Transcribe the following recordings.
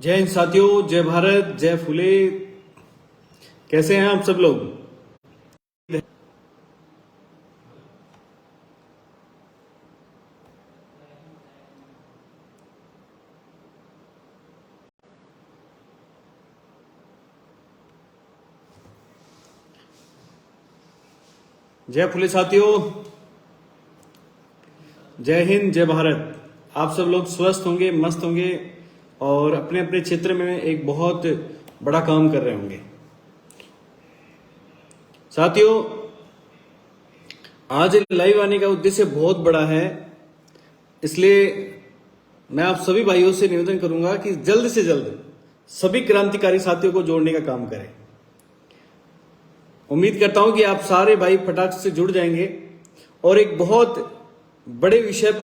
जय हिंद साथियों, जय भारत, जय फुले। कैसे हैं आप सब लोग? जय फुले साथियों, जय हिंद, जय भारत। आप सब लोग स्वस्थ होंगे, मस्त होंगे और अपने अपने क्षेत्र में एक बहुत बड़ा काम कर रहे होंगे। साथियों, आज लाइव आने का उद्देश्य बहुत बड़ा है, इसलिए मैं आप सभी भाइयों से निवेदन करूंगा कि जल्द से जल्द सभी क्रांतिकारी साथियों को जोड़ने का काम करें। उम्मीद करता हूं कि आप सारे भाई फटाक से जुड़ जाएंगे और एक बहुत बड़े विषय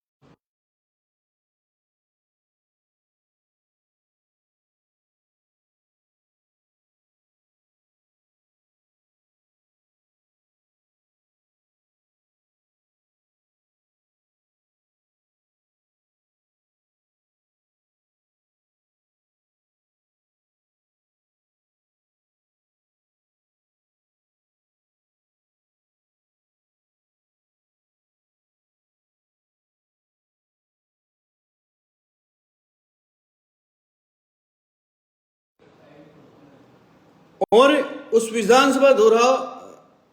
और उस विधानसभा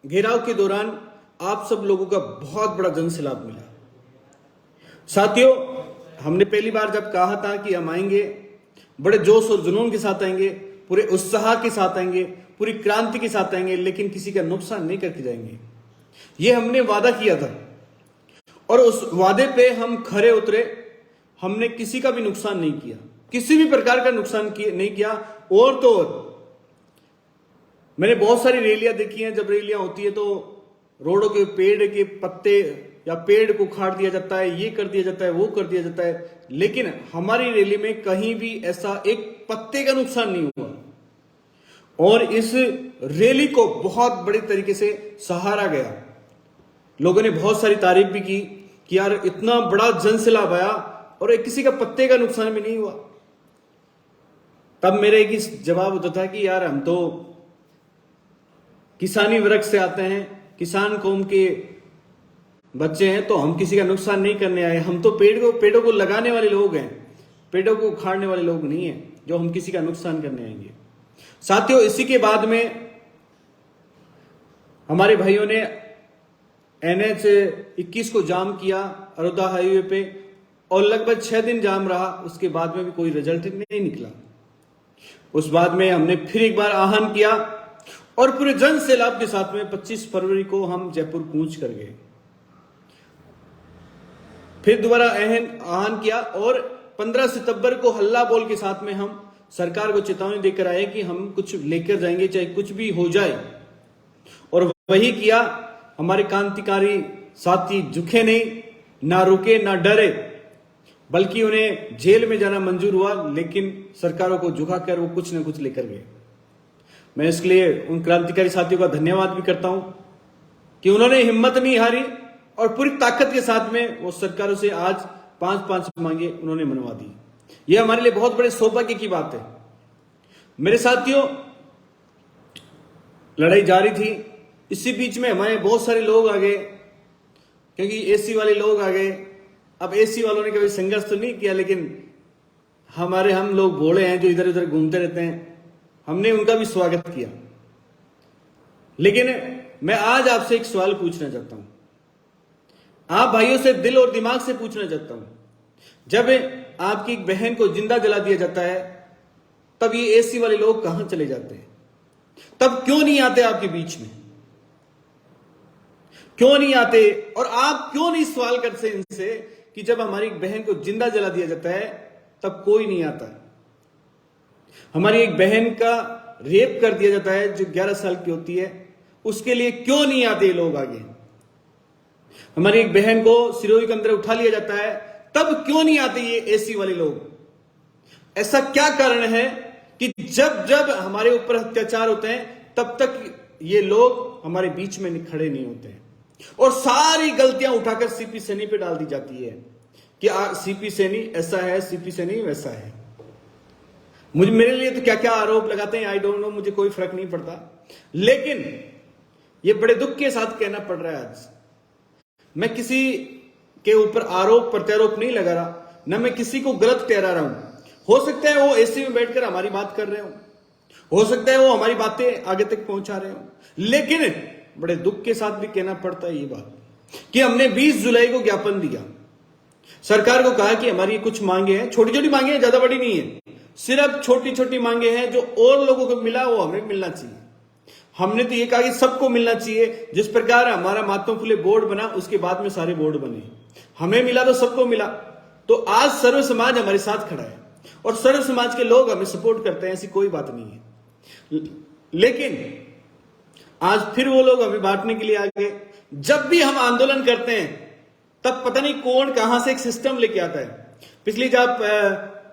घेराव के दौरान आप सब लोगों का बहुत बड़ा जनसैलाब मिला। साथियों, हमने पहली बार जब कहा था कि हम आएंगे, बड़े जोश और जुनून के साथ आएंगे, पूरे उत्साह के साथ आएंगे, पूरी क्रांति के साथ आएंगे, लेकिन किसी का नुकसान नहीं करके जाएंगे। ये हमने वादा किया था और उस वादे पे हम खरे उतरे। हमने किसी का भी नुकसान नहीं किया, किसी भी प्रकार का नुकसान नहीं किया। और तो और मैंने बहुत सारी रैलियां देखी हैं। जब रैलियां होती है तो रोडों के पेड़ के पत्ते या पेड़ को उखाड़ दिया जाता है, ये कर दिया जाता है, वो कर दिया जाता है, लेकिन हमारी रैली में कहीं भी ऐसा एक पत्ते का नुकसान नहीं हुआ। और इस रैली को बहुत बड़े तरीके से सहारा गया। लोगों ने बहुत सारी तारीफ भी की कि यार इतना बड़ा जनसैलाब आया और एक किसी का पत्ते का नुकसान भी नहीं हुआ। तब मेरा एक ही जवाब होता था कि यार हम तो किसानी वर्ग से आते हैं, किसान कौम के बच्चे हैं, तो हम किसी का नुकसान नहीं करने आए। हम तो पेड़ों को लगाने वाले लोग हैं, पेड़ों को उखाड़ने वाले लोग नहीं हैं जो हम किसी का नुकसान करने आएंगे। साथियों, इसी के बाद में हमारे भाइयों ने NH 21 को जाम किया अरोध्या हाईवे पे और लगभग 6 दिन जाम रहा। उसके बाद में भी कोई रिजल्ट नहीं निकला। उस बाद में हमने फिर एक बार आह्वान किया और पूरे जन सैलाब के साथ में 25 फरवरी को हम जयपुर कूच कर गए। फिर दोबारा आह्वान किया और 15 सितंबर को हल्ला बोल के साथ में हम सरकार को चेतावनी देकर आए कि हम कुछ लेकर जाएंगे, चाहे कुछ भी हो जाए। और वही किया। हमारे क्रांतिकारी साथी झुके नहीं, ना रुके, ना डरे, बल्कि उन्हें जेल में जाना मंजूर हुआ, लेकिन सरकारों को झुकाकर वो कुछ ना कुछ लेकर गए। मैं इसके लिए उन क्रांतिकारी साथियों का धन्यवाद भी करता हूं कि उन्होंने हिम्मत नहीं हारी और पूरी ताकत के साथ में वो सरकारों से आज 5-5 मांगे उन्होंने मनवा दी। ये हमारे लिए बहुत बड़े सौभाग्य की बात है। मेरे साथियों, लड़ाई जारी थी। इसी बीच में हमारे बहुत सारे लोग आ गए, क्योंकि एसी वाले लोग आ गए। अब एसी वालों ने कभी संघर्ष तो नहीं किया, लेकिन हम लोग भोले हैं जो इधर उधर घूमते रहते हैं, हमने उनका भी स्वागत किया। लेकिन मैं आज आपसे एक सवाल पूछना चाहता हूं, आप भाइयों से दिल और दिमाग से पूछना चाहता हूं। जब आपकी एक बहन को जिंदा जला दिया जाता है, तब ये एसी वाले लोग कहां चले जाते हैं? तब क्यों नहीं आते आपके बीच में? क्यों नहीं आते? और आप क्यों नहीं सवाल करते इनसे कि जब हमारी एक बहन को जिंदा जला दिया जाता है तब कोई नहीं आता? हमारी एक बहन का रेप कर दिया जाता है जो 11 साल की होती है, उसके लिए क्यों नहीं आते लोग आगे? हमारी एक बहन को सिरोही के अंदर उठा लिया जाता है, तब क्यों नहीं आते ये एसी वाले लोग? ऐसा क्या कारण है कि जब जब हमारे ऊपर अत्याचार होते हैं तब तक ये लोग हमारे बीच में खड़े नहीं होते हैं और सारी गलतियां उठाकर सीपी सैनी पे डाल दी जाती है कि सीपी सैनी ऐसा है, सीपी सैनी वैसा है। मुझे मेरे लिए तो क्या क्या आरोप लगाते हैं, आई डोंट नो, मुझे कोई फर्क नहीं पड़ता। लेकिन ये बड़े दुख के साथ कहना पड़ रहा है आज, मैं किसी के ऊपर आरोप प्रत्यारोप नहीं लगा रहा, ना मैं किसी को गलत ठहरा रहा हूं। हो सकता है वो एसी में बैठकर हमारी बात कर रहे हो सकता है वो हमारी बातें आगे तक पहुंचा रहे हो, लेकिन बड़े दुख के साथ भी कहना पड़ता है ये बात कि हमने 20 जुलाई को ज्ञापन दिया, सरकार को कहा कि हमारी कुछ मांगे हैं, छोटी छोटी मांगे हैं, ज्यादा बड़ी नहीं है, सिर्फ छोटी छोटी मांगे हैं, जो और लोगों को मिला वो हमें मिलना चाहिए। हमने तो ये कहा कि सबको मिलना चाहिए। जिस प्रकार हमारा महात्मा फुले बोर्ड बना, उसके बाद में सारे बोर्ड बने, हमें मिला तो सबको मिला। तो आज सर्व समाज हमारे साथ खड़ा है और सर्व समाज के लोग हमें सपोर्ट करते हैं, ऐसी कोई बात नहीं है। लेकिन आज फिर वो लोग हमें बांटने के लिए आ गए। जब भी हम आंदोलन करते हैं तब पता नहीं कौन कहां से एक सिस्टम लेके आता है। पिछली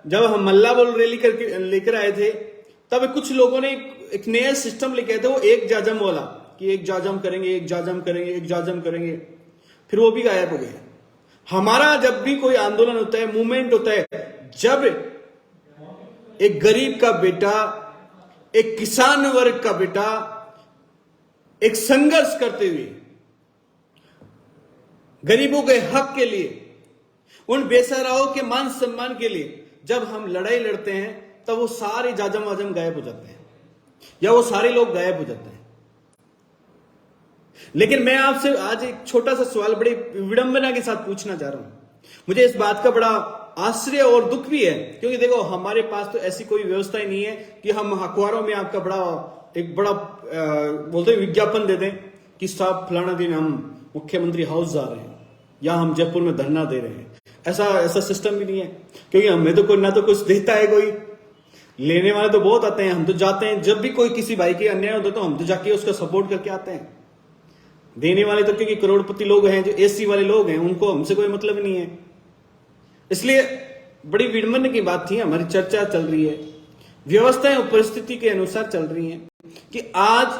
जब हम मल्ला बोल रैली करके लेकर आए थे, तब कुछ लोगों ने एक नया सिस्टम लेके आए थे, वो एक जाजम वाला, कि एक जाजम करेंगे, एक जाजम करेंगे, एक जाजम करेंगे, फिर वो भी गायब हो गया। हमारा जब भी कोई आंदोलन होता है, मूवमेंट होता है, जब एक गरीब का बेटा, एक किसान वर्ग का बेटा एक संघर्ष करते हुए गरीबों के हक के लिए, उन बेसहाराओं के मान सम्मान के लिए जब हम लड़ाई लड़ते हैं, तब वो सारे जाजम वाजम गायब हो जाते हैं या वो सारे लोग गायब हो जाते हैं। लेकिन मैं आपसे आज एक छोटा सा सवाल बड़ी विडंबना के साथ पूछना चाह रहा हूं। मुझे इस बात का बड़ा आश्चर्य और दुख भी है, क्योंकि देखो हमारे पास तो ऐसी कोई व्यवस्था ही नहीं है कि हम अखबारों में आपका बड़ा बोलते हैं विज्ञापन दे दें कि साहब फलाना दिन हम मुख्यमंत्री हाउस जा रहे हैं या हम जयपुर में धरना दे रहे हैं। ऐसा सिस्टम भी नहीं है, क्योंकि हमें तो कोई ना तो कुछ देता है, कोई लेने वाले तो बहुत आते हैं। हम तो जाते हैं, जब भी कोई किसी भाई के अन्याय होता है तो हम तो जाके उसका सपोर्ट करके आते हैं। देने वाले तो क्योंकि करोड़पति लोग हैं, जो एसी वाले लोग हैं, उनको हमसे कोई मतलब नहीं है। इसलिए बड़ी विडंबना की बात थी। हमारी चर्चा चल रही है, व्यवस्थाएं और परिस्थिति के अनुसार चल रही हैं कि आज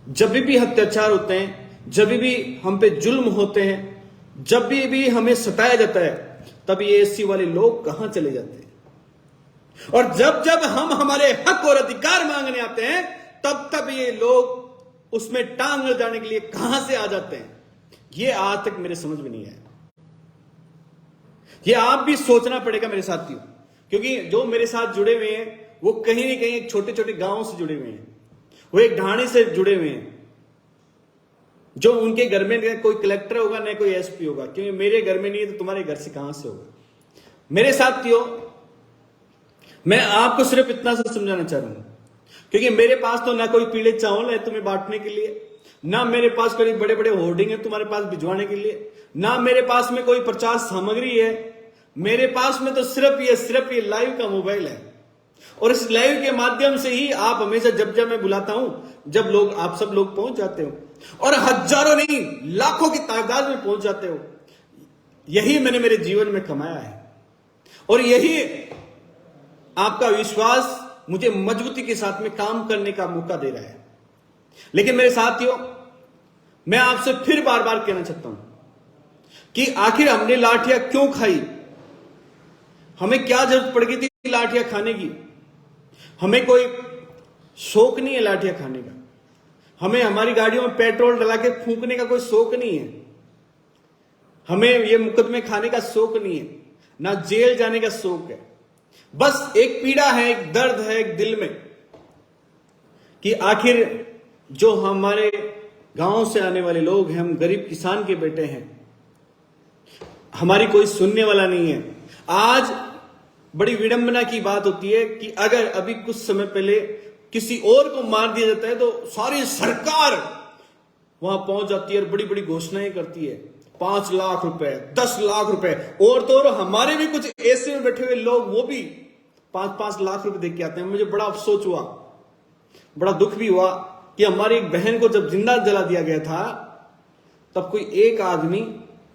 जब भी अत्याचार होते हैं, जब भी हम पे जुल्म होते हैं, जब भी हमें सताया जाता है, तब ये एसी वाले लोग कहां चले जाते हैं। और जब जब हम हमारे हक और अधिकार मांगने आते हैं, तब ये लोग उसमें टांग जाने के लिए कहां से आ जाते हैं। ये आज तक मेरे समझ में नहीं आया। ये आप भी सोचना पड़ेगा मेरे साथियों, क्योंकि जो मेरे साथ जुड़े हुए हैं वो कहीं ना कहीं एक छोटे छोटे गांवों से जुड़े हुए हैं, वो एक ढाणी से जुड़े हुए हैं, जो उनके घर में कोई कलेक्टर होगा ना कोई एसपी होगा। क्योंकि मेरे घर में नहीं है तो तुम्हारे घर से कहां से होगा। मेरे साथियों, मैं आपको सिर्फ इतना सा समझाना चाह रहा हूं, क्योंकि मेरे पास तो ना कोई पीले चावल है तुम्हें बांटने के लिए, ना मेरे पास कोई बड़े बड़े होर्डिंग है तुम्हारे पास भिजवाने के लिए, ना मेरे पास में कोई प्रचार सामग्री है। मेरे पास में तो सिर्फ ये लाइव का मोबाइल है, और इस लाइव के माध्यम से ही आप हमेशा जब मैं बुलाता हूं, जब आप सब लोग पहुंच जाते हो, और हजारों नहीं लाखों की तादाद में पहुंच जाते हो। यही मैंने मेरे जीवन में कमाया है, और यही आपका विश्वास मुझे मजबूती के साथ में काम करने का मौका दे रहा है। लेकिन मेरे साथियों, मैं आपसे फिर बार बार कहना चाहता हूं कि आखिर हमने लाठियां क्यों खाई, हमें क्या जरूरत पड़ गई थी लाठियां खाने की। हमें कोई शौक नहीं है लाठियां खाने का, हमें हमारी गाड़ियों में पेट्रोल डला के फूंकने का कोई शौक नहीं है, हमें ये मुकदमे खाने का शौक नहीं है, ना जेल जाने का शौक है। बस एक पीड़ा है, एक दर्द है एक दिल में कि आखिर जो हमारे गांव से आने वाले लोग हैं, हम गरीब किसान के बेटे हैं, हमारी कोई सुनने वाला नहीं है। आज बड़ी विडंबना की बात होती है कि अगर अभी कुछ समय पहले किसी और को मार दिया जाता है तो सारी सरकार वहां पहुंच जाती है और बड़ी बड़ी घोषणाएं करती है, 5 लाख रुपए, 10 लाख रुपए। और तो हमारे भी कुछ ऐसे में बैठे हुए लोग वो भी 5-5 लाख रुपए दे के आते हैं। मुझे बड़ा अफसोस हुआ, बड़ा दुख भी हुआ कि हमारी एक बहन को जब जिंदा जला दिया गया था, तब कोई एक आदमी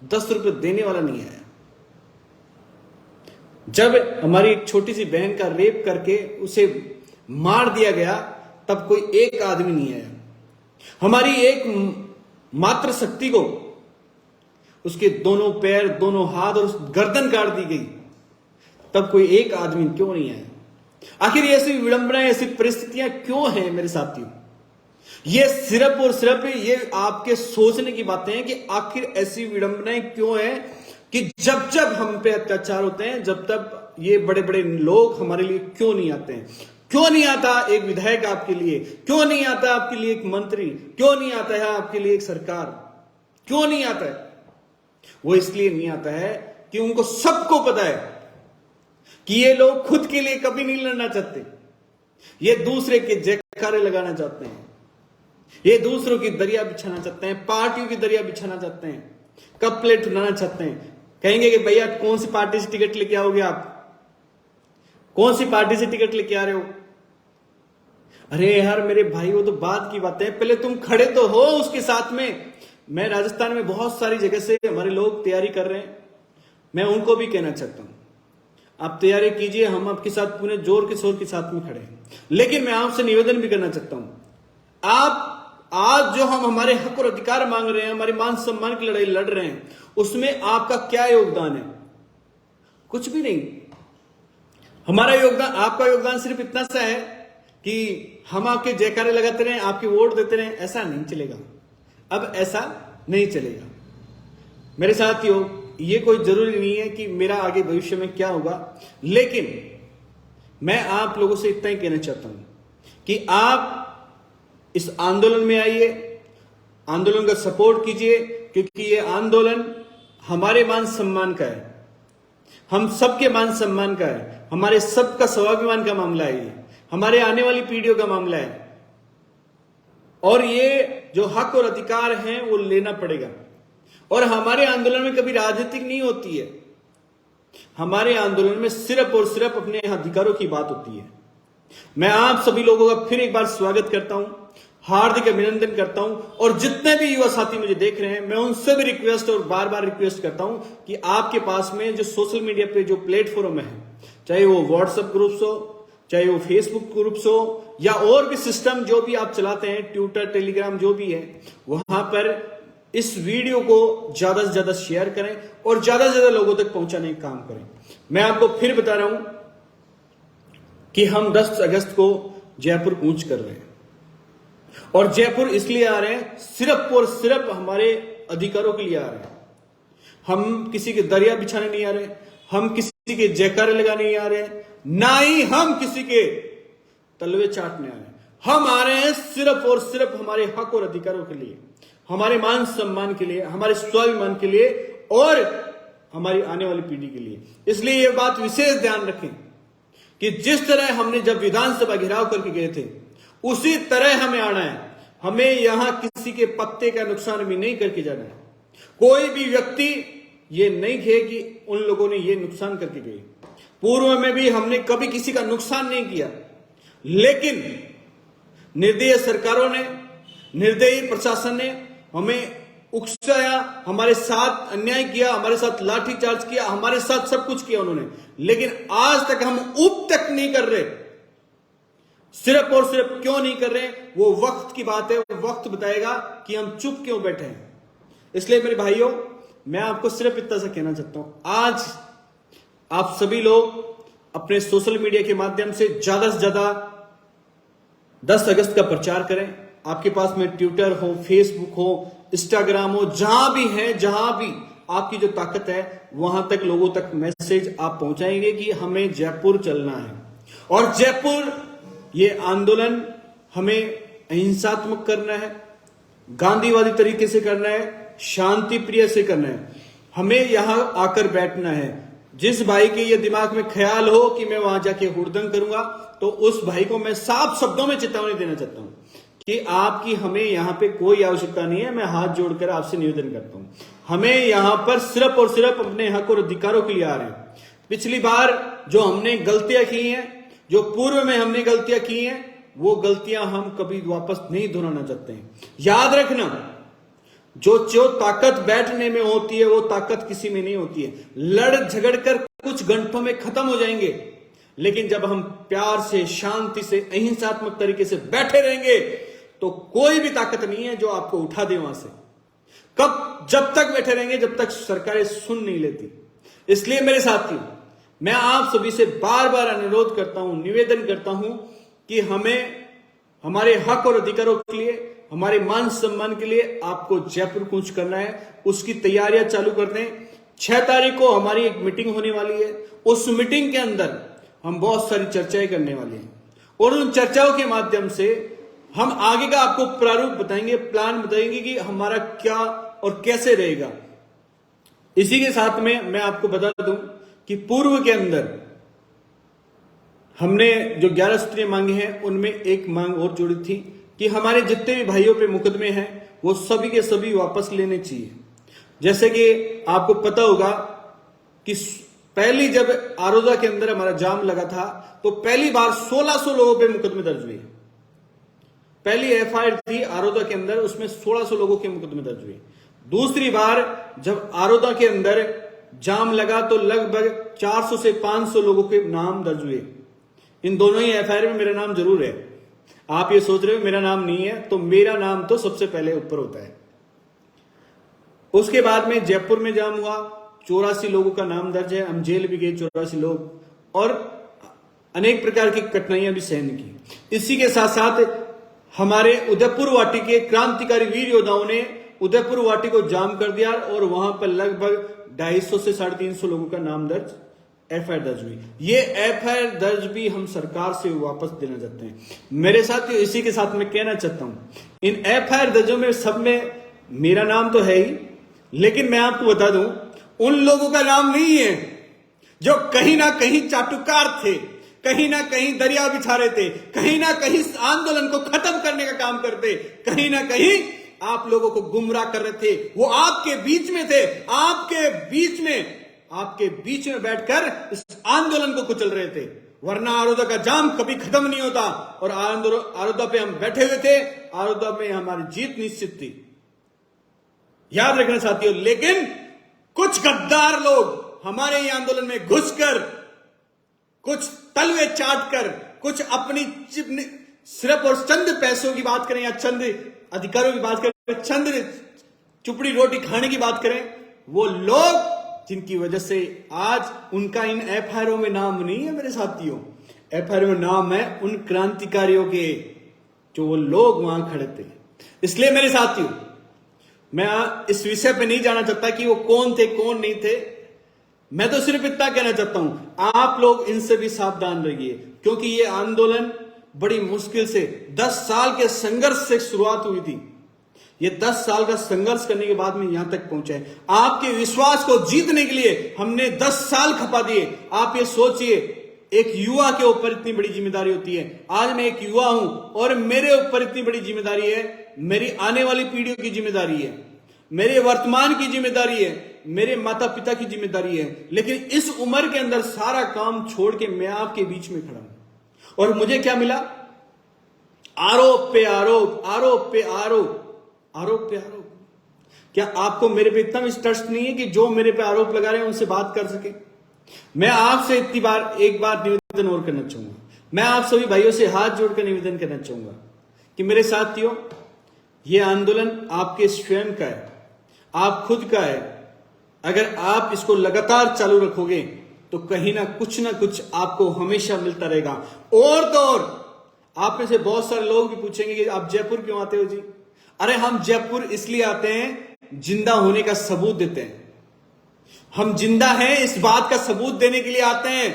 10 रुपए देने वाला नहीं आया। जब हमारी एक छोटी सी बहन का रेप करके उसे मार दिया गया, तब कोई एक आदमी नहीं आया। हमारी एक मात्र शक्ति को उसके दोनों पैर, दोनों हाथ और गर्दन काट दी गई, तब कोई एक आदमी क्यों नहीं आया। आखिर ये ऐसी विडंबनाएं, ऐसी परिस्थितियां क्यों हैं मेरे साथियों? ये सिर्फ और सिर्फ ये आपके सोचने की बातें हैं कि आखिर ऐसी विडंबनाएं क्यों हैं कि जब जब हम पे अत्याचार होते हैं, जब तब ये बड़े बड़े लोग हमारे लिए क्यों नहीं आते हैं? क्यों नहीं आता एक विधायक आपके लिए? क्यों नहीं आता आपके लिए एक मंत्री? क्यों नहीं आता है आपके लिए एक सरकार? क्यों नहीं आता है? वो इसलिए नहीं आता है कि उनको सबको पता है कि ये लोग खुद के लिए कभी नहीं लड़ना चाहते, ये दूसरे के जयकारे लगाना चाहते हैं, ये दूसरों की दरिया बिछाना चाहते हैं, पार्टियों की दरिया बिछाना चाहते हैं, कप प्लेट उड़ाना चाहते हैं। कहेंगे कि भैया कौन सी पार्टी से टिकट लेके आओगे आप? कौन सी पार्टी से टिकट लेके आ रहे हो? अरे यार मेरे भाई, वो तो बात की बात है, पहले तुम खड़े तो हो उसके साथ में। मैं राजस्थान में बहुत सारी जगह से हमारे लोग तैयारी कर रहे हैं, मैं उनको भी कहना चाहता हूं आप तैयारी कीजिए, हम आपके साथ पूरे जोर के शोर के साथ में खड़े हैं। लेकिन मैं आपसे निवेदन भी करना चाहता हूं, आप आज जो हम हमारे हक और अधिकार मांग रहे हैं, हमारे मान सम्मान की लड़ाई लड़ रहे हैं, उसमें आपका क्या योगदान है? कुछ भी नहीं। हमारा योगदान, आपका योगदान सिर्फ इतना सा है कि हम आपके जयकारे लगाते रहें, आपके वोट देते रहें। ऐसा नहीं चलेगा, अब ऐसा नहीं चलेगा मेरे साथियों। ये कोई जरूरी नहीं है कि मेरा आगे भविष्य में क्या होगा, लेकिन मैं आप लोगों से इतना ही कहना चाहता हूं कि आप इस आंदोलन में आइए, आंदोलन का सपोर्ट कीजिए, क्योंकि ये आंदोलन हमारे मान सम्मान का है, हम सबके मान सम्मान का है, हमारे सबका स्वाभिमान का मामला है, ये हमारे आने वाली पीढ़ियों का मामला है। और ये जो हक और अधिकार हैं वो लेना पड़ेगा। और हमारे आंदोलन में कभी राजनीतिक नहीं होती है, हमारे आंदोलन में सिर्फ और सिर्फ अपने अधिकारों की बात होती है। मैं आप सभी लोगों का फिर एक बार स्वागत करता हूं, हार्दिक अभिनंदन करता हूं। और जितने भी युवा साथी मुझे देख रहे हैं, मैं उनसे भी रिक्वेस्ट और बार बार रिक्वेस्ट करता हूं कि आपके पास में जो सोशल मीडिया पे जो प्लेटफॉर्म है, चाहे वो व्हाट्सएप ग्रुप्स हो, चाहे वो फेसबुक ग्रुप्स हो, या और भी सिस्टम जो भी आप चलाते हैं, ट्विटर, टेलीग्राम जो भी है, वहां पर इस वीडियो को ज्यादा से ज्यादा शेयर करें और ज्यादा से ज्यादा लोगों तक पहुंचाने का काम करें। मैं आपको फिर बता रहा हूं कि हम 10 अगस्त को जयपुर कूच कर रहे हैं, और जयपुर इसलिए आ रहे हैं, सिर्फ और सिर्फ हमारे अधिकारों के लिए आ रहे हैं। हम किसी के दरिया बिछाने नहीं आ रहे, हम किसी के जयकारे लगाने नहीं आ रहे, ना ही हम किसी के तलवे चाटने आ रहे हैं। हम आ रहे हैं सिर्फ और सिर्फ हमारे हक और अधिकारों के लिए, हमारे मान सम्मान के लिए, हमारे स्वाभिमान के लिए और हमारी आने वाली पीढ़ी के लिए। इसलिए यह बात विशेष ध्यान रखें कि जिस तरह हमने जब विधानसभा घेराव करके गए थे, उसी तरह हमें आना है। हमें यहां किसी के पत्ते का नुकसान भी नहीं करके जाना है। कोई भी व्यक्ति ये नहीं कहे कि उन लोगों ने ये नुकसान करके गए। पूर्व में भी हमने कभी किसी का नुकसान नहीं किया, लेकिन निर्दयी सरकारों ने, निर्दयी प्रशासन ने हमें उकसाया, हमारे साथ अन्याय किया, हमारे साथ लाठीचार्ज किया, हमारे साथ सब कुछ किया उन्होंने। लेकिन आज तक हम उप तक नहीं कर रहे। सिर्फ और सिर्फ क्यों नहीं कर रहे, वो वक्त की बात है, वो वक्त बताएगा कि हम चुप क्यों बैठे हैं। इसलिए मेरे भाइयों, मैं आपको सिर्फ इतना सा कहना चाहता हूं, आज आप सभी लोग अपने सोशल मीडिया के माध्यम से ज्यादा 10 अगस्त का प्रचार करें। आपके पास में ट्विटर हो, फेसबुक हो, इंस्टाग्राम हो, जहां भी है, जहां भी आपकी जो ताकत है, वहां तक लोगों तक मैसेज आप पहुंचाएंगे कि हमें जयपुर चलना है। और जयपुर, ये आंदोलन हमें अहिंसात्मक करना है, गांधीवादी तरीके से करना है, शांति प्रिय से करना है। हमें यहां आकर बैठना है। जिस भाई के ये दिमाग में ख्याल हो कि मैं वहां जाके हुड़दंग करूंगा, तो उस भाई को मैं साफ शब्दों में चेतावनी देना चाहता हूं कि आपकी हमें यहां पे कोई आवश्यकता नहीं है। मैं हाथ जोड़कर आपसे निवेदन करता हूं, हमें यहां पर सिर्फ और सिर्फ अपने हक और अधिकारों के लिए आ रहे हैं। पिछली बार जो हमने गलतियां की हैं, जो पूर्व में हमने गलतियां की हैं, वो गलतियां हम कभी वापस नहीं दोहराना चाहते हैं। याद रखना, जो ताकत बैठने में होती है, वो ताकत किसी में नहीं होती है। लड़ झगड़ कर कुछ घंटों में खत्म हो जाएंगे, लेकिन जब हम प्यार से, शांति से, अहिंसात्मक तरीके से बैठे रहेंगे, तो कोई भी ताकत नहीं है जो आपको उठा दे वहां से। जब तक बैठे रहेंगे, जब तक सरकारें सुन नहीं लेती। इसलिए मेरे साथियों, मैं आप सभी से बार बार अनुरोध करता हूं, निवेदन करता हूं कि हमें हमारे हक और अधिकारों के लिए, हमारे मान सम्मान के लिए आपको जयपुर कूच करना है। उसकी तैयारियां चालू कर दें। 6 तारीख को हमारी एक मीटिंग होने वाली है। उस मीटिंग के अंदर हम बहुत सारी चर्चाएं करने वाले हैं और उन चर्चाओं के माध्यम से हम आगे का आपको प्रारूप बताएंगे, प्लान बताएंगे कि हमारा क्या और कैसे रहेगा। इसी के साथ में मैं आपको बता दूं कि पूर्व के अंदर हमने जो 11 सूत्रीय मांगे हैं उनमें एक मांग और जुड़ी थी कि हमारे जितने भी भाइयों पे मुकदमे हैं वो सभी के सभी वापस लेने चाहिए। जैसे कि आपको पता होगा कि पहली जब आरोदा के अंदर हमारा जाम लगा था तो पहली बार 1600 लोगों पे मुकदमे दर्ज हुए। पहली एफआईआर थी आरोदा के अंदर, उसमें 1600 लोगों के मुकदमे दर्ज हुए। दूसरी बार जब आरोदा के अंदर जाम लगा तो लगभग 400 से 500 लोगों के नाम दर्ज हुए। इन दोनों ही एफआईआर में मेरा नाम जरूर है। आप ये सोच रहे हो मेरा नाम नहीं है, तो मेरा नाम तो सबसे पहले ऊपर होता है। उसके बाद में जयपुर में जाम हुआ, 84 लोगों का नाम दर्ज है। हम जेल भी गए 84 लोग, और अनेक प्रकार की कठिनाइयां भी सहन की। इसी के साथ साथ हमारे उदयपुर वाटी के क्रांतिकारी वीर योद्धाओं ने उदयपुर वाटी को जाम कर दिया और वहां पर लगभग 250 से 350 लोगों का नाम दर्ज एफआईआर दर्ज हुई। ये एफआईआर दर्ज भी हम सरकार से वापस देना चाहते हैं। मेरे साथियों, इसी के साथ मैं कहना चाहता हूं, इन एफआईआर दर्जों में सब में मेरा नाम तो है ही, लेकिन मैं आपको बता दूं उन लोगों का नाम नहीं है जो कहीं ना कहीं चाटुकार थे, कहीं ना कहीं दरिया बिछा रहे थे, कहीं ना कहीं आंदोलन को खत्म करने का काम करते, कहीं ना कहीं आप लोगों को गुमराह कर रहे थे। वो आपके बीच में थे, आपके बीच में बैठकर इस आंदोलन को कुचल रहे थे। वरना आरोदा का जाम कभी खत्म नहीं होता और आरोदा पे हम बैठे हुए थे। आरोदा में हमारी जीत निश्चित थी, याद रखना साथियों। लेकिन कुछ गद्दार लोग हमारे ही आंदोलन में घुसकर, कुछ तलवे चाटकर, कुछ अपनी सिर्फ और चंद पैसों की बात करें या चंद अधिकारों की बात करें, चंद चुपड़ी रोटी खाने की बात करें, वो लोग जिनकी वजह से आज उनका इन एफआईआरों में नाम नहीं है। मेरे साथियों, एफआईआर में नाम है उन क्रांतिकारियों के जो वो लोग वहां खड़े थे। इसलिए मेरे साथियों, मैं इस विषय पे नहीं जाना चाहता कि वो कौन थे कौन नहीं थे। मैं तो सिर्फ इतना कहना चाहता हूं, आप लोग इनसे भी सावधान रहिए, क्योंकि ये आंदोलन बड़ी मुश्किल से 10 साल के संघर्ष से शुरुआत हुई थी। ये 10 साल का संघर्ष करने के बाद में यहां तक पहुंचे हैं। आपके विश्वास को जीतने के लिए हमने 10 साल खपा दिए। आप ये सोचिए, एक युवा के ऊपर इतनी बड़ी जिम्मेदारी होती है। आज मैं एक युवा हूं और मेरे ऊपर इतनी बड़ी जिम्मेदारी है। मेरी आने वाली पीढ़ियों की जिम्मेदारी है, मेरे वर्तमान की जिम्मेदारी है, मेरे माता पिता की जिम्मेदारी है। लेकिन इस उम्र के अंदर सारा काम छोड़ के मैं आपके बीच में खड़ा हूं और मुझे क्या मिला? आरोप पे आरोप, आरोप पे आरोप, आरोप पे आरोप। क्या आपको मेरे पे इतना विश्वास नहीं है कि जो मेरे पे आरोप लगा रहे हैं उनसे बात कर सके? मैं आपसे एक बार निवेदन और करना चाहूंगा। मैं आप सभी भाइयों से हाथ जोड़कर निवेदन करना चाहूंगा कि मेरे साथियों, यह आंदोलन आपके स्वयं का है, आप खुद का है। अगर आप इसको लगातार चालू रखोगे तो कहीं ना कुछ आपको हमेशा मिलता रहेगा। और तो और आप में से बहुत सारे लोग भी पूछेंगे कि आप जयपुर क्यों आते हो जी? अरे हम जयपुर इसलिए आते हैं, जिंदा होने का सबूत देते हैं। हम जिंदा हैं इस बात का सबूत देने के लिए आते हैं।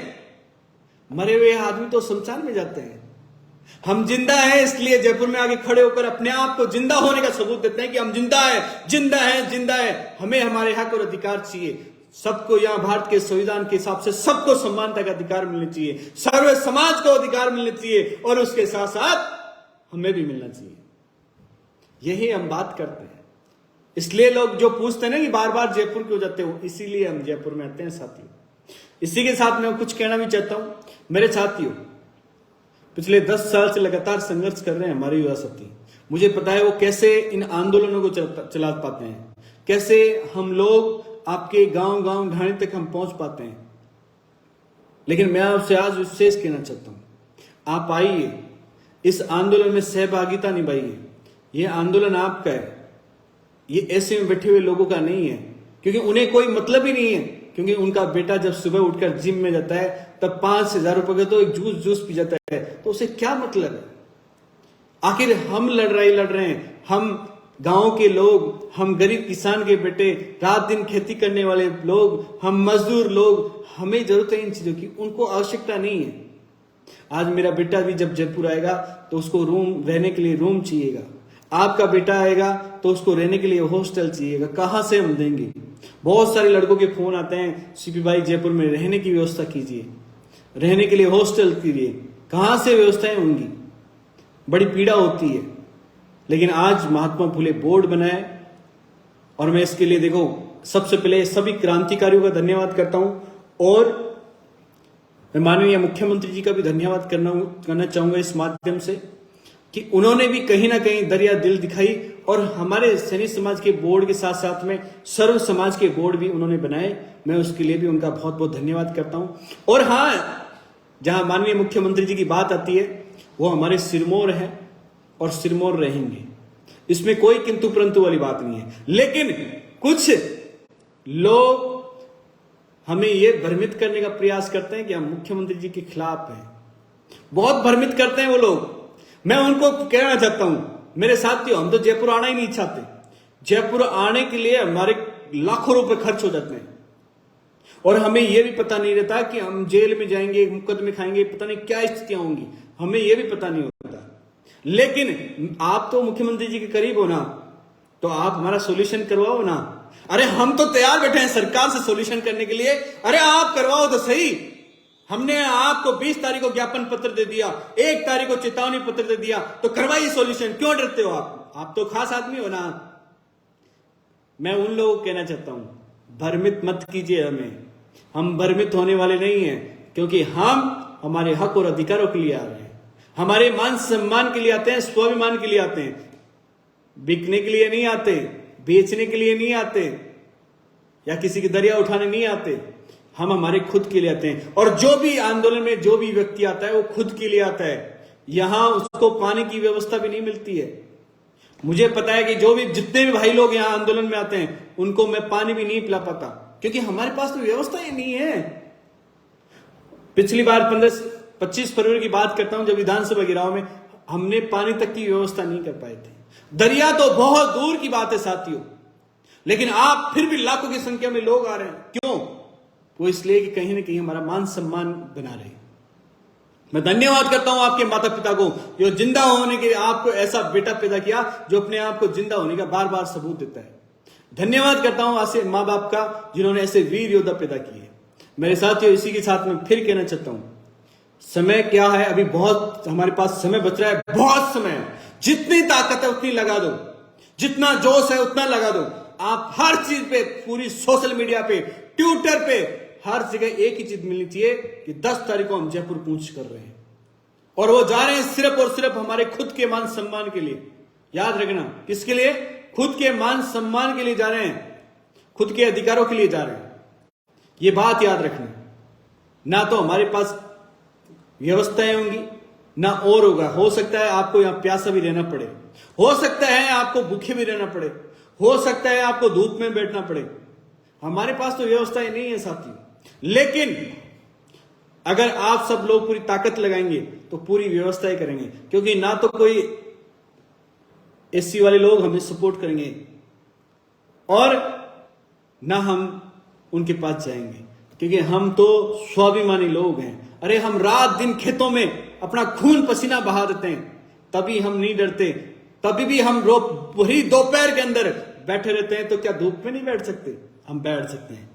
मरे हुए आदमी तो शमशान में जाते हैं। हम जिंदा हैं इसलिए जयपुर में आके खड़े होकर अपने आप को जिंदा होने का सबूत देते हैं कि हम जिंदा है, जिंदा है, जिंदा है। हमें हमारे हक और अधिकार चाहिए। सबको यहां भारत के संविधान के हिसाब से सबको समानता का अधिकार मिलना चाहिए, सर्व समाज को अधिकार मिलना चाहिए और उसके साथ साथ हमें भी मिलना चाहिए। यही हम बात करते हैं। इसलिए लोग जो पूछते हैं ना कि बार बार जयपुर क्यों जाते हो, इसीलिए हम जयपुर में आते हैं साथियों। इसी के साथ मैं कुछ कहना भी चाहता हूं। मेरे साथियों, पिछले 10 साल से लगातार संघर्ष कर रहे हैं हमारे युवा साथी। मुझे पता है वो कैसे इन आंदोलनों को चला पाते हैं, कैसे हम लोग आपके गांव गांव ढाणी तक हम पहुंच पाते हैं। लेकिन मैं आपसे आज विशेष कहना चाहता हूं, आप आइए, इस आंदोलन में सहभागिता निभाइए। यह आंदोलन आपका है, ये ऐसे में बैठे हुए लोगों का नहीं है, क्योंकि उन्हें कोई मतलब ही नहीं है क्योंकि उनका बेटा जब सुबह उठकर जिम में जाता है तब 5,000 रुपए का तो एक जूस पी जाता है, तो उसे क्या मतलब है? आखिर हम लड़ रहे हैं, हम गांव के लोग, हम गरीब किसान के बेटे, रात दिन खेती करने वाले लोग, हम मजदूर लोग, हमें जरूरत है इन चीजों की, उनको आवश्यकता नहीं है। आज मेरा बेटा भी जब जयपुर आएगा तो उसको रहने के लिए रूम चाहिएगा, आपका बेटा आएगा तो उसको रहने के लिए हॉस्टल चाहिएगा, कहां से हम देंगे? बहुत सारे लड़कों के फोन आते हैं, सीपी भाई जयपुर में रहने की व्यवस्था कीजिए, रहने के लिए हॉस्टल कीजिए, कहां से व्यवस्थाएं होंगी? बड़ी पीड़ा होती है। लेकिन आज महात्मा फुले बोर्ड बनाए और मैं इसके लिए देखो सबसे पहले सभी क्रांतिकारियों का धन्यवाद करता हूं, और मैं माननीय मुख्यमंत्री जी का भी धन्यवाद करना चाहूंगा इस माध्यम से कि उन्होंने भी कहीं ना कहीं दरिया दिल दिखाई, और हमारे सैनिक समाज के बोर्ड के साथ साथ में सर्व समाज के बोर्ड भी उन्होंने बनाए। मैं उसके लिए भी उनका बहुत बहुत धन्यवाद करता हूं। और हाँ, जहां माननीय मुख्यमंत्री जी की बात आती है वो हमारे सिरमौर है और सिरमौर रहेंगे, इसमें कोई किंतु परंतु वाली बात नहीं है। लेकिन कुछ लोग हमें यह भ्रमित करने का प्रयास करते हैं कि हम मुख्यमंत्री जी के खिलाफ हैं, बहुत भ्रमित करते हैं वो लोग। मैं उनको कहना चाहता हूं, मेरे साथियों, हम तो जयपुर आना ही नहीं चाहते। जयपुर आने के लिए हमारे लाखों रुपए खर्च हो जाते हैं और हमें यह भी पता नहीं रहता कि हम जेल में जाएंगे, मुकदमे खाएंगे, पता नहीं क्या स्थितियां होंगी, हमें यह भी पता नहीं होता। लेकिन आप तो मुख्यमंत्री जी के करीब हो ना, तो आप हमारा सोल्यूशन करवाओ ना। अरे हम तो तैयार बैठे हैं सरकार से सोल्यूशन करने के लिए, अरे आप करवाओ तो सही। हमने आपको 20 तारीख को ज्ञापन पत्र दे दिया, 1 तारीख को चेतावनी पत्र दे दिया, तो करवाइए सोल्यूशन, क्यों डरते हो आप तो खास आदमी हो ना। मैं उन लोगों को कहना चाहता हूं, भ्रमित मत कीजिए हमें, हम भ्रमित होने वाले नहीं हैं, क्योंकि हम हमारे हक और अधिकारों के लिए आ रहे हैं, हमारे मान सम्मान के लिए आते हैं, स्वाभिमान के लिए आते हैं, बिकने के लिए नहीं आते, बेचने के लिए नहीं आते, या किसी की दरिया उठाने नहीं आते। हम हमारे खुद के लिए आते हैं, और जो भी आंदोलन में जो भी व्यक्ति आता है वो खुद के लिए आता है। यहां उसको पानी की व्यवस्था भी नहीं मिलती है। मुझे पता है कि जितने भी भाई लोग यहां आंदोलन में आते हैं उनको मैं पानी भी नहीं पिला पाता, क्योंकि हमारे पास तो व्यवस्था ही नहीं है। पिछली बार 25 फरवरी की बात करता हूं, जब विधानसभा घेराव में हमने पानी तक की व्यवस्था नहीं कर पाए थे। दरिया तो बहुत दूर की बात है साथियों, लेकिन आप फिर भी लाखों की संख्या में लोग आ रहे हैं। क्यों? वो इसलिए कि कहीं ना कहीं हमारा मान सम्मान बना रहे। मैं धन्यवाद करता हूं आपके माता पिता को, जो जिंदा होने के लिए आपको ऐसा बेटा पैदा किया जो अपने आप को जिंदा होने का बार बार सबूत देता है। धन्यवाद करता हूं ऐसे मां बाप का जिन्होंने ऐसे वीर योद्धा पैदा किए। मेरे साथियों, इसी के साथ में फिर कहना चाहता हूं, समय क्या है, अभी बहुत हमारे पास समय बच रहा है, बहुत समय है। जितनी ताकत है उतनी लगा दो, जितना जोश है उतना लगा दो। आप हर चीज पे, पूरी सोशल मीडिया पे, ट्विटर पे, हर जगह एक ही चीज मिलनी चाहिए कि 10 तारीख को हम जयपुर कूच कर रहे हैं, और वो जा रहे हैं सिर्फ और सिर्फ हमारे खुद के मान सम्मान के लिए। याद रखना, किसके लिए? खुद के मान सम्मान के लिए जा रहे हैं, खुद के अधिकारों के लिए जा रहे हैं। ये बात याद रखना। ना तो हमारे पास व्यवस्थाएं होंगी, ना और होगा। हो सकता है आपको यहां प्यासा भी रहना पड़े, हो सकता है आपको भूखे भी रहना पड़े, हो सकता है आपको धूप में बैठना पड़े। हमारे पास तो व्यवस्थाएं नहीं है साथियों। लेकिन अगर आप सब लोग पूरी ताकत लगाएंगे तो पूरी व्यवस्थाएं करेंगे, क्योंकि ना तो कोई एससी वाले लोग हमें सपोर्ट करेंगे और ना हम उनके पास जाएंगे, क्योंकि हम तो स्वाभिमानी लोग हैं। अरे हम रात दिन खेतों में अपना खून पसीना बहा देते हैं, तभी हम नहीं डरते। तभी भी हम वही दोपहर के अंदर बैठे रहते हैं, तो क्या धूप में नहीं बैठ सकते? हम बैठ सकते हैं।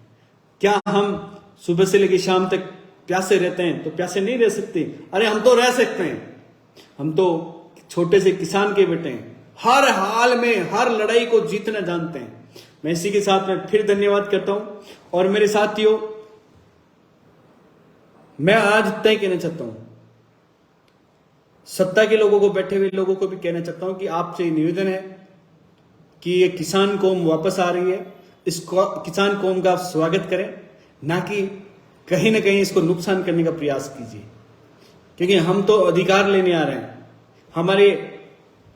क्या हम सुबह से लेकर शाम तक प्यासे रहते हैं तो प्यासे नहीं रह सकते? अरे हम तो रह सकते हैं। हम तो छोटे से किसान के बेटे हैं, हर हाल में हर लड़ाई को जीतना जानते हैं। मैं इसी के साथ में फिर धन्यवाद करता हूं। और मेरे साथियों, मैं आज तय कहना चाहता हूं, सत्ता के लोगों को, बैठे हुए लोगों को भी कहना चाहता हूं कि आपसे निवेदन है कि ये किसान कौम वापस आ रही है, इस किसान कौम का आप स्वागत करें, ना कि कहीं ना कहीं इसको नुकसान करने का प्रयास कीजिए। क्योंकि हम तो अधिकार लेने आ रहे हैं, हमारे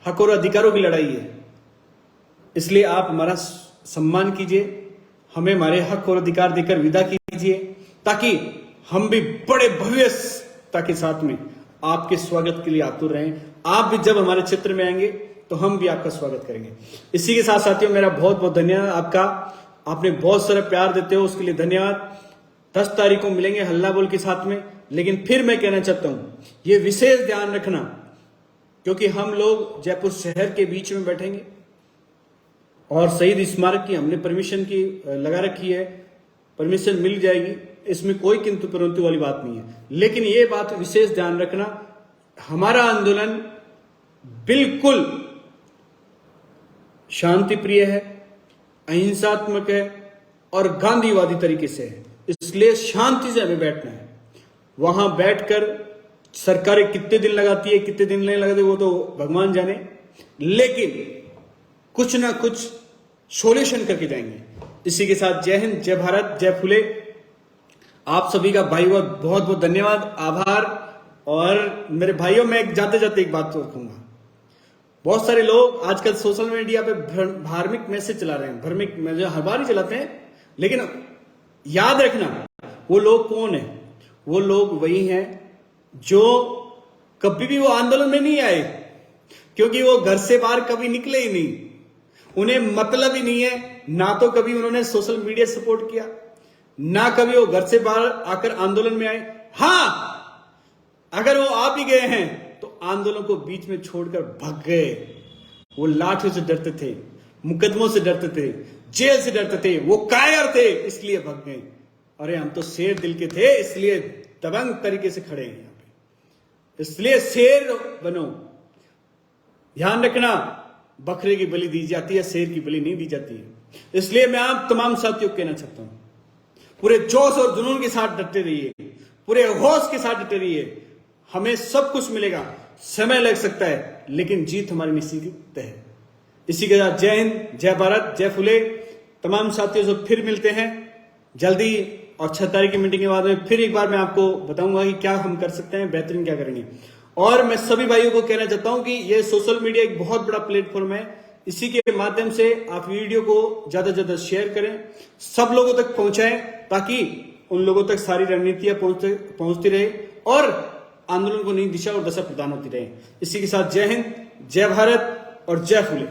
हक और अधिकारों की लड़ाई है। इसलिए आप हमारा सम्मान कीजिए, हमें हमारे हक और अधिकार देकर विदा कीजिए, ताकि हम भी बड़े भव्यता के साथ में आपके स्वागत के लिए आतुर रहें। आप भी जब हमारे क्षेत्र में आएंगे तो हम भी आपका स्वागत करेंगे। इसी के साथ साथियों, मेरा बहुत बहुत धन्यवाद आपका। आपने बहुत सारा प्यार देते हो, उसके लिए धन्यवाद। 10 तारीख को मिलेंगे हल्ला बोल के साथ में। लेकिन फिर मैं कहना चाहता हूं, ये विशेष ध्यान रखना, क्योंकि हम लोग जयपुर शहर के बीच में बैठेंगे और शहीद स्मारक की हमने परमिशन की लगा रखी है, परमिशन मिल जाएगी, इसमें कोई किंतु परंतु वाली बात नहीं है। लेकिन ये बात विशेष ध्यान रखना, हमारा आंदोलन बिल्कुल शांति प्रिय है, अहिंसात्मक है और गांधीवादी तरीके से है। इसलिए शांति से हमें बैठना है। वहां बैठकर सरकारें कितने दिन लगाती है, कितने दिन नहीं लगाती, वो तो भगवान जाने, लेकिन कुछ ना कुछ सॉल्यूशन करके जाएंगे। इसी के साथ जय हिंद, जय भारत, जय फुले। आप सभी का भाई बहुत बहुत धन्यवाद, आभार। और मेरे भाइयों, मैं जाते जाते एक बात तो रखूंगा, बहुत सारे लोग आजकल सोशल मीडिया पे धार्मिक मैसेज चला रहे हैं, धार्मिक मैसेज हर बार ही चलाते हैं, लेकिन याद रखना वो लोग कौन है। वो लोग वही हैं जो कभी भी वो आंदोलन में नहीं आए, क्योंकि वो घर से बाहर कभी निकले ही नहीं, उन्हें मतलब ही नहीं है। ना तो कभी उन्होंने सोशल मीडिया सपोर्ट किया, ना कभी वो घर से बाहर आकर आंदोलन में आए। हां, अगर वो आ भी गए हैं तो आंदोलन को बीच में छोड़कर भाग गए। वो लाठियों से डरते थे, मुकदमों से डरते थे, जेल से डरते थे, वो कायर थे, इसलिए भाग गए। अरे हम तो शेर दिल के थे, इसलिए दबंग तरीके से खड़े हैं यहां पे। इसलिए शेर बनो। ध्यान रखना, बकरे की बलि दी जाती है, शेर की बलि नहीं दी जाती है। इसलिए मैं आप तमाम साथियों को कहना चाहता हूं, पूरे जोश और जुनून के साथ डटे रहिए, पूरे होश के साथ डटे रहिए। हमें सब कुछ मिलेगा, समय लग सकता है, लेकिन जीत हमारी निश्चित है। इसी के साथ जय हिंद, जय भारत, जय फुले। तमाम साथियों से फिर मिलते हैं जल्दी, और 6 तारीख की मीटिंग के बाद में फिर एक बार मैं आपको बताऊंगा कि क्या हम कर सकते हैं, बेहतरीन क्या करेंगे। और मैं सभी भाइयों को कहना चाहता हूं कि ये सोशल मीडिया एक बहुत बड़ा प्लेटफॉर्म है। इसी के माध्यम से आप वीडियो को ज्यादा से ज्यादा शेयर करें, सब लोगों तक पहुंचाएं, ताकि उन लोगों तक सारी रणनीतियां पहुंचती रहे और आंदोलन को नई दिशा और दशा प्रदान होती रहे। इसी के साथ जय हिंद, जय भारत और जय फुले।